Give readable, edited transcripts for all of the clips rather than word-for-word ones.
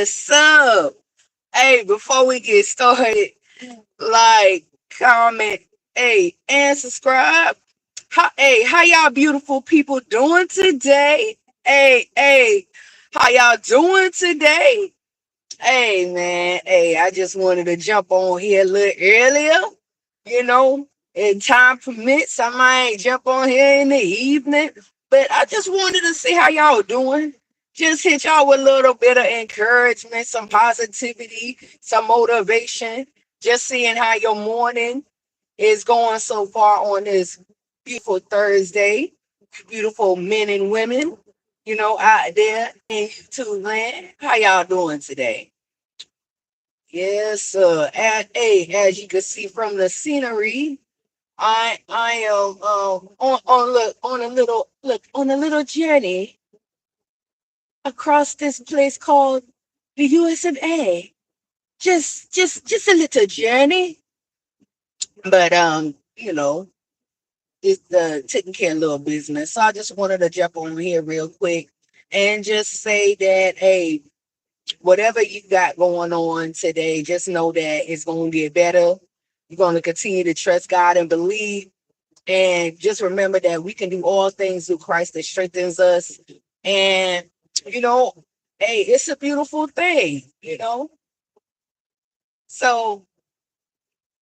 What's up? Hey, before we get started, like, comment, hey, and subscribe. How y'all beautiful people doing today? Hey, how y'all doing today? Hey, man, hey, I just wanted to jump on here a little earlier. You know, if time permits, I might jump on here in the evening. But I just wanted to see how y'all doing. Just hit y'all with a little bit of encouragement, some positivity, some motivation. Just seeing how your morning is going so far on this beautiful Thursday. Beautiful men and women, out there in YouTube land. How y'all doing today? Yes, sir. As you can see from the scenery, I am on a little journey across this place called the US of A. Just a little journey, but it's taking care of a little business. So I just wanted to jump on here real quick and just say that, hey, whatever you got going on today, just know that it's going to get better. You're going to continue to trust God and believe. And just remember that we can do all things through Christ that strengthens us. And, you know, hey, it's a beautiful thing. So,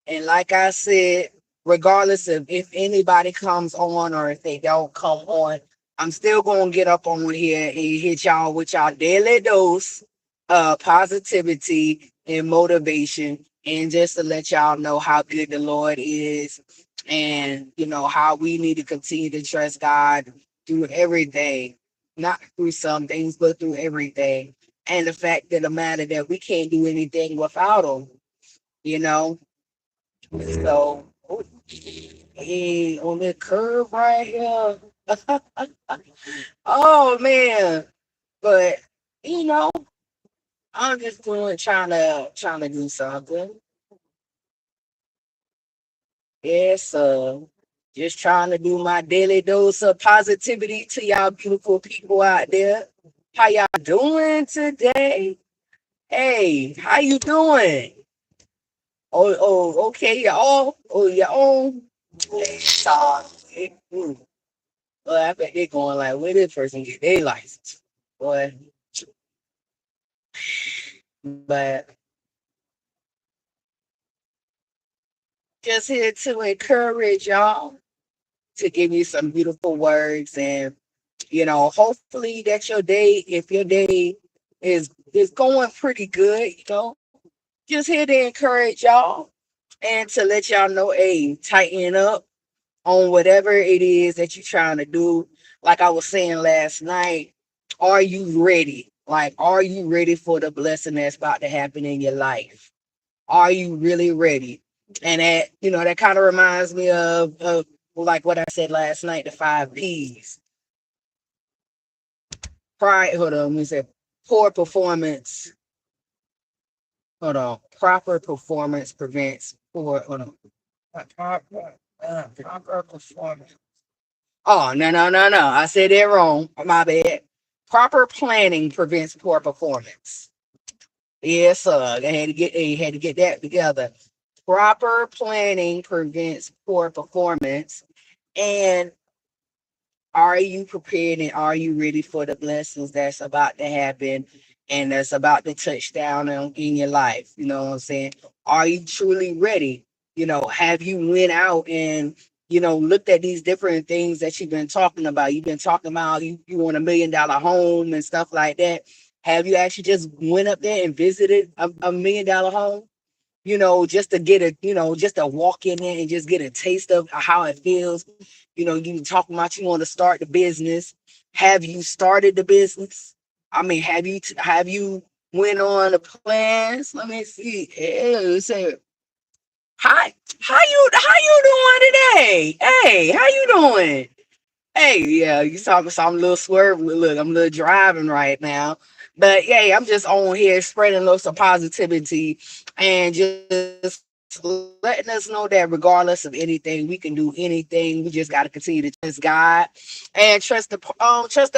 and like I said, regardless of if anybody comes on or if they don't come on, I'm still going to get up on here and hit y'all with y'all daily dose of positivity and motivation. And just to let y'all know how good the Lord is and, how we need to continue to trust God through everything, not through some things, but through everything. And the fact of the matter that we can't do anything without Him, you know? So, hey, on the curve right here. Oh man. But you know, I'm just trying to do something. Yes, just trying to do my daily dose of positivity to y'all beautiful people out there. How y'all doing today? Hey, how you doing? Okay, y'all. Oh, your own. Hey, well, I bet they're going like, where did this person get their license? Boy, but just here to encourage y'all to give you some beautiful words and hopefully that your day, if your day is going pretty good, just here to encourage y'all and to let y'all know, hey, tighten up on whatever it is that you're trying to do. Like I was saying last night, are you ready? Like, are you ready for the blessing that's about to happen in your life? Are you really ready? And that kind of reminds me of like what I said last night, the 5 P's. Hold on, let me say poor performance. Hold on. Proper performance prevents poor, hold on. Proper performance. Oh, no. I said that wrong. My bad. Proper planning prevents poor performance. Yes, sir. I had to get that together. Proper planning prevents poor performance. And are you prepared and are you ready for the blessings that's about to happen and that's about to touch down in your life? You know what I'm saying? Are you truly ready? Have you went out and looked at these different things that you've been talking about? You've been talking about you want $1 million home and stuff like that. Have you actually just went up there and visited a $1 million home? Just to get just to walk in there and just get a taste of how it feels. You talking about you want to start the business. Have you started the business? I mean, have you went on the plans? Let me see. Yeah, say how you doing today? Hey, how you doing? Hey, yeah, you saw me, so I'm a little swerve. Look, I'm a little driving right now. But yeah, I'm just on here spreading lots of positivity and just letting us know that regardless of anything, we can do anything. We just gotta continue to trust God and trust the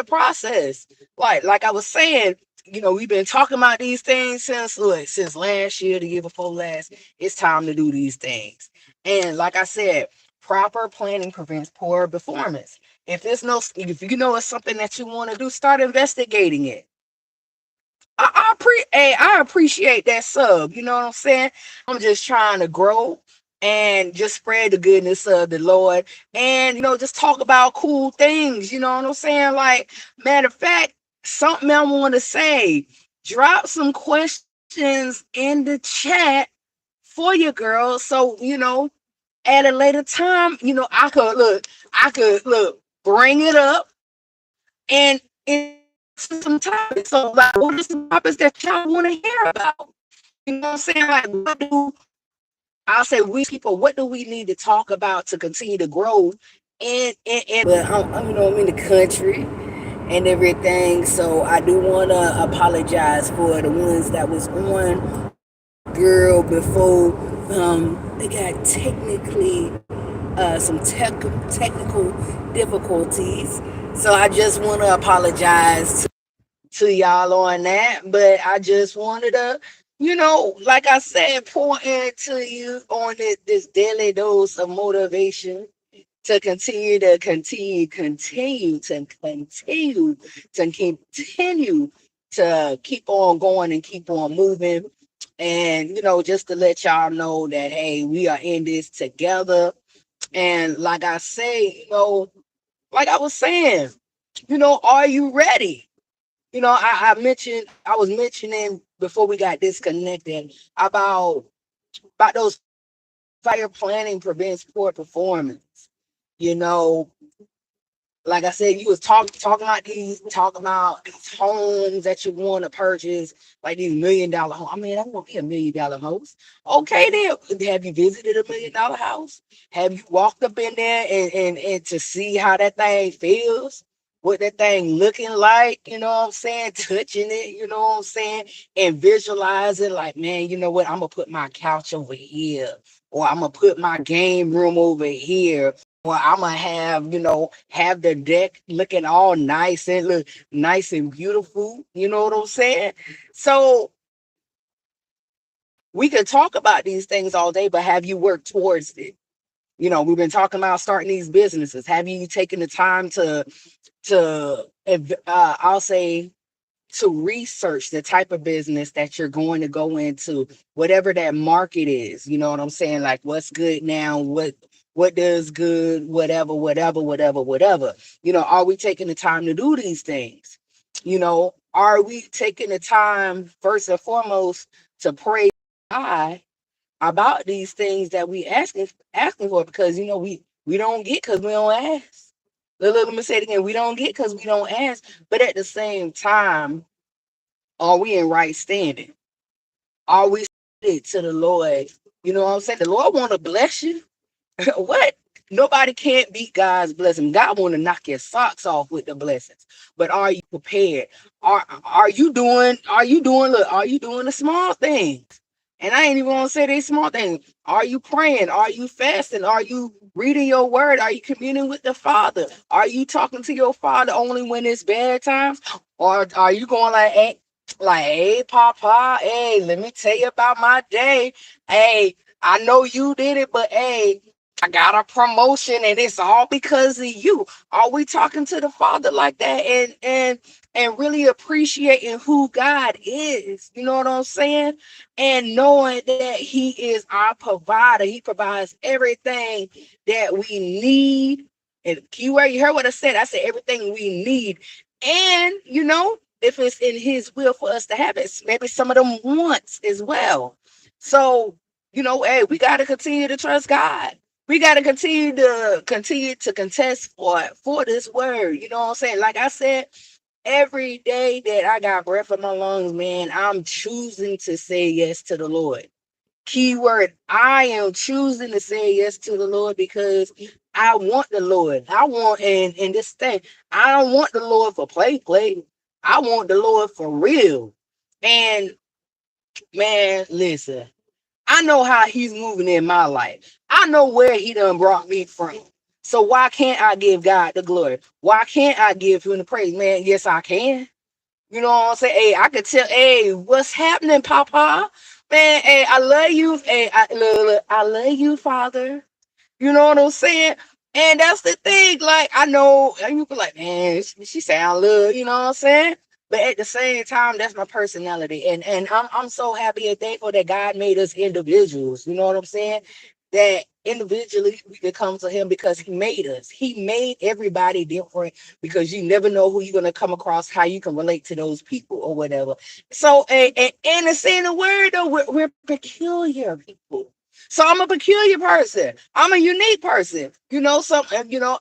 process. Like I was saying, we've been talking about these things since last year, the year before last. It's time to do these things. And like I said, proper planning prevents poor performance. If you know it's something that you want to do, start investigating it. I appreciate that sub. You know what I'm saying? I'm just trying to grow and just spread the goodness of the Lord, and just talk about cool things. You know what I'm saying? Like, matter of fact, something I want to say. Drop some questions in the chat for your girls, so at a later time, I could bring it up and some topics. So, like, what are some topics that y'all want to hear about? You know what I'm saying? Like, I'll say, we people, what do we need to talk about to continue to grow and but I'm in the country and everything. So I do want to apologize for the ones that was on girl before. They got some technical difficulties. So I just want to apologize to y'all on that. But I just wanted to, like I said, pour into you on this daily dose of motivation to continue to keep on going and keep on moving. And just to let y'all know that, hey, we are in this together. And like I say, like I was saying, are you ready? I was mentioning before we got disconnected about those fire planning prevents poor performance. You know, like I said, you was talking about these homes that you want to purchase, like these $1 million homes. I mean, I want me $1 million house. Okay, then have you visited $1 million house? Have you walked up in there and to see how that thing feels? What that thing looking like, you know what I'm saying? Touching it, you know what I'm saying? And visualizing, like, man, you know what? I'm gonna put my couch over here, or I'm gonna put my game room over here, well, I'm gonna have the deck looking all nice and look nice and beautiful. You know what I'm saying? So we could talk about these things all day, but have you worked towards it? We've been talking about starting these businesses. Have you taken the time I'll say, to research the type of business that you're going to go into, whatever that market is? You know what I'm saying? Like, what's good now, what does good, whatever. Are we taking the time to do these things? Are we taking the time, first and foremost, to pray God about these things that we asking for? Because we don't get because we don't ask. Let me say it again. We don't get because we don't ask. But at the same time, are we in right standing? Are we submitted to the Lord? You know what I'm saying? The Lord want to bless you. What? Nobody can't beat God's blessing. God want to knock your socks off with the blessings. But are you prepared? Are you doing the small things? And I ain't even gonna say they small things. Are you praying? Are you fasting? Are you reading your word? Are you communing with the Father? Are you talking to your Father only when it's bad times? Or are you going hey, Papa, hey, let me tell you about my day. Hey, I know you did it, but hey, I got a promotion and it's all because of you. Are we talking to the Father like that and really appreciating who God is? You know what I'm saying? And knowing that He is our provider. He provides everything that we need. And keyword, you heard what I said. I said everything we need. And if it's in His will for us to have it, maybe some of them wants as well. So, hey, we got to continue to trust God. We got to continue to contest for this word. You know what I'm saying? Like I said, every day that I got breath in my lungs, man, I'm choosing to say yes to the Lord. Keyword, I am choosing to say yes to the Lord because I want the Lord. I want, and this thing, I don't want the Lord for play. I want the Lord for real. And man, listen, I know how He's moving in my life. I know where He done brought me from. So why can't I give God the glory? Why can't I give Him the praise? Man, yes, I can. You know what I'm saying? Hey, I could tell, hey, what's happening, Papa? Man, hey, I love you. Hey, I love you, Father. You know what I'm saying? And that's the thing. Like, I know, and you be like, man, she sound little, you know what I'm saying? But at the same time, that's my personality. And I'm so happy and thankful that God made us individuals. You know what I'm saying? That individually we could come to him because he made us. He made everybody different because you never know who you're gonna come across, how you can relate to those people or whatever. So and to say the word though, we're peculiar people. So I'm a peculiar person. I'm a unique person. You know,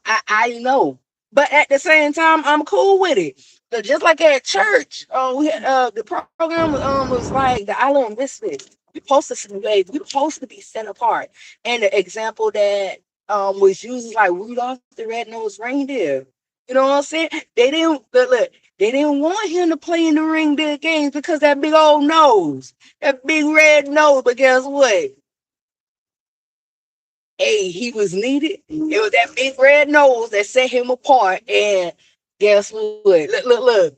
I know. But at the same time, I'm cool with it. So just like at church, the program was like the Island Misfits. We supposed to be set apart. And the example that was used is like Rudolph the Red-Nosed Reindeer. You know what I'm saying? Look, they didn't want him to play in the reindeer games because that big old nose, that big red nose. But guess what? Hey, he was needed. It was that big red nose that set him apart. And guess what? Look.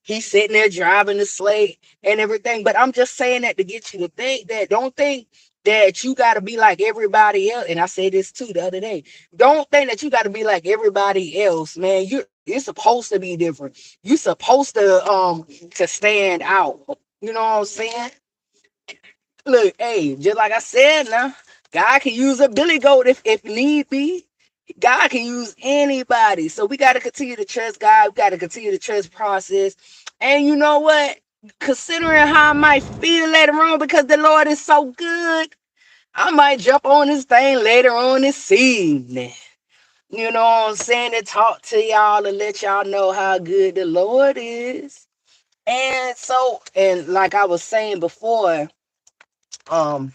He's sitting there driving the sleigh and everything. But I'm just saying that to get you to think that. Don't think that you got to be like everybody else. And I said this too the other day. Don't think that you got to be like everybody else, man. You're supposed to be different. You're supposed to stand out. You know what I'm saying? Look, hey, just like I said now, God can use a Billy Goat if need be. God can use anybody. So we got to continue to trust God. We got to continue to trust process. And you know what? Considering how I might feel later on because the Lord is so good, I might jump on this thing later on this evening. You know what I'm saying? To talk to y'all and let y'all know how good the Lord is. And like I was saying before, um,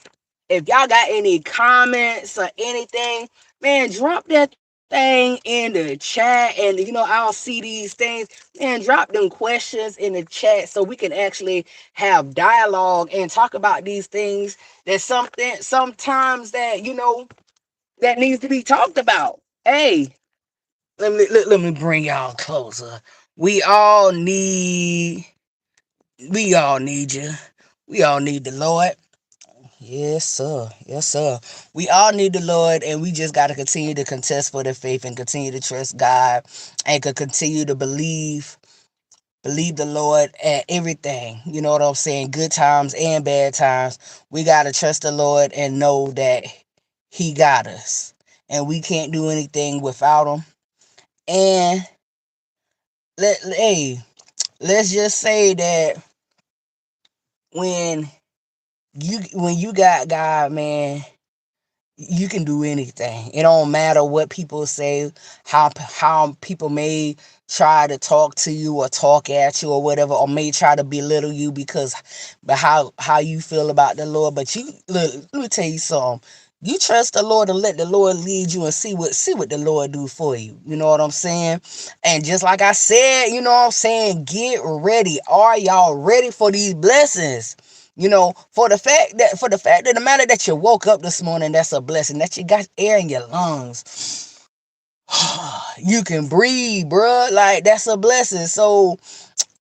if y'all got any comments or anything, man, drop that thing in the chat. And I'll see these things. Man, drop them questions in the chat so we can actually have dialogue and talk about these things. There's something sometimes that needs to be talked about. Hey, let me bring y'all closer. We all need we all need you. We all need the Lord. Yes, sir. Yes, sir. We all need the Lord, and we just got to continue to contest for the faith and continue to trust God and continue to believe the Lord at everything. You know what I'm saying? Good times and bad times. We got to trust the Lord and know that He got us, and we can't do anything without Him. And hey, let's just say that when when you got God, man, you can do anything. It don't matter what people say, how people may try to talk to you or talk at you or whatever, or may try to belittle you but how you feel about the Lord. But you look, let me tell you something. You trust the Lord and let the Lord lead you and see what the Lord do for you. You know what I'm saying? And just like I said, you know what I'm saying, get ready. Are y'all ready for these blessings? For the fact of the matter that you woke up this morning, that's a blessing. That you got air in your lungs. You can breathe, bruh. Like, that's a blessing. So,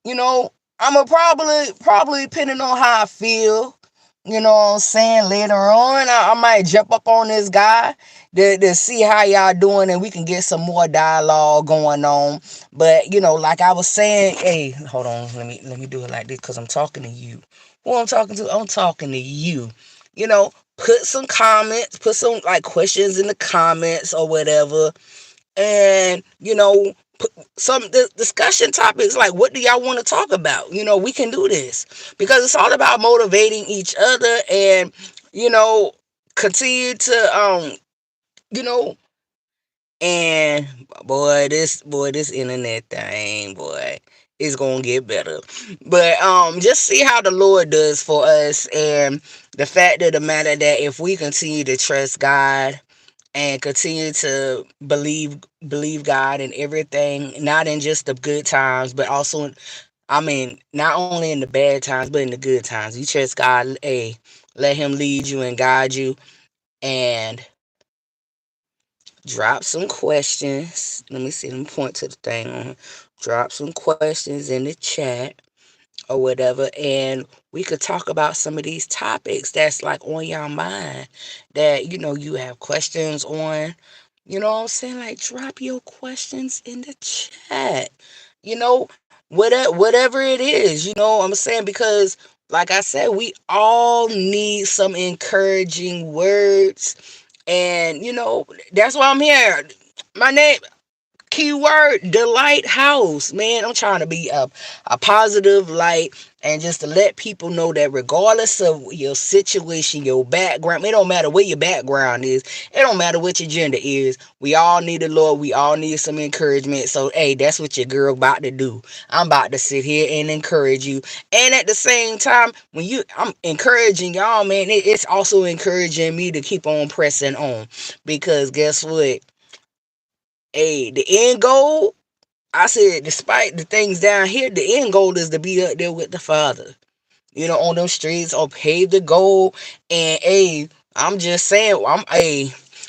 you know, I'ma probably depending on how I feel, you know what I'm saying, later on, I might jump up on this guy to see how y'all doing and we can get some more dialogue going on. But like I was saying, hey, hold on, let me do it like this because I'm talking to you. Who I'm talking to? I'm talking to you. Put some comments, put some like questions in the comments or whatever, and put some discussion topics like what do y'all want to talk about. We can do this because it's all about motivating each other and you know continue to you know and boy, this internet thing, boy, is gonna get better. But just see how the Lord does for us. And the fact of the matter that if we continue to trust God and continue to believe God in everything, not in just the good times, but also not only in the bad times, but in the good times. You trust God, hey, let Him lead you and guide you, and drop some questions. Let me see. Let me point to the thing on. drop some questions in the chat or whatever, and we could talk about some of these topics that's like on your mind that you have questions on. You know what I'm saying? Like, drop your questions in the chat. You know, whatever it is, I'm saying, because like I said, we all need some encouraging words. And that's why I'm here. My name, keyword, the lighthouse, man. I'm trying to be a positive light, and just to let people know that regardless of your situation, your background, it don't matter what your background is, it don't matter what your gender is, we all need the Lord, we all need some encouragement. So hey, that's what your girl about to do. I'm about to sit here and encourage you, and at the same time, I'm encouraging y'all, man, it's also encouraging me to keep on pressing on, because guess what? Hey, the end goal, I said, despite the things down here, the end goal is to be up there with the Father, on them streets, or pave the goal. And hey, I'm just saying,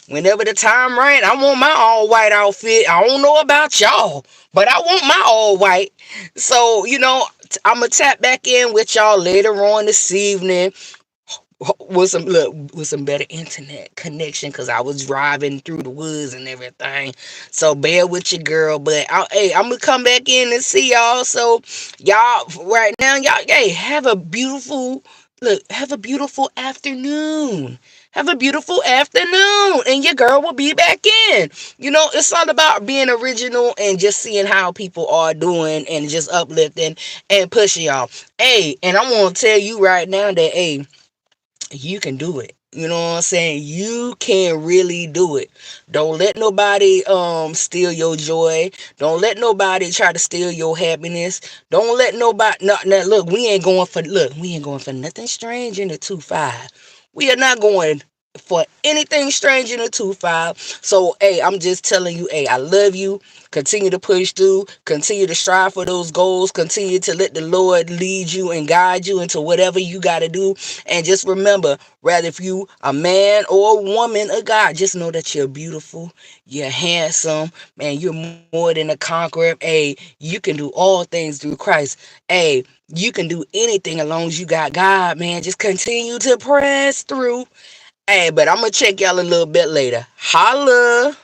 whenever the time right, I want my all white outfit. I don't know about y'all, but I want my all white. So, I'm gonna tap back in with y'all later on this evening with some better internet connection, because I was driving through the woods and everything. So bear with your girl, but I'm gonna come back in and see y'all. So y'all, right now, y'all, hey, have a beautiful afternoon. Have a beautiful afternoon, and your girl will be back in. It's all about being original and just seeing how people are doing, and just uplifting and pushing y'all. Hey, and I want to tell you right now that, hey, you can do it. You know what I'm saying? You can really do it. Don't let nobody steal your joy. Don't let nobody try to steal your happiness. Don't let nobody look, we ain't going for nothing strange in the 2-5. We are not going for anything strange in the 2-5. So hey, I'm just telling you, hey, I love you. Continue to push through, continue to strive for those goals, continue to let the Lord lead you and guide you into whatever you got to do. And just remember, rather if you a man or a woman of God, just know that you're beautiful, you're handsome, man, you're more than a conqueror. Hey, you can do all things through Christ. Hey, you can do anything as long as you got God, man. Just continue to press through. Hey, but I'm gonna check y'all a little bit later. Holla.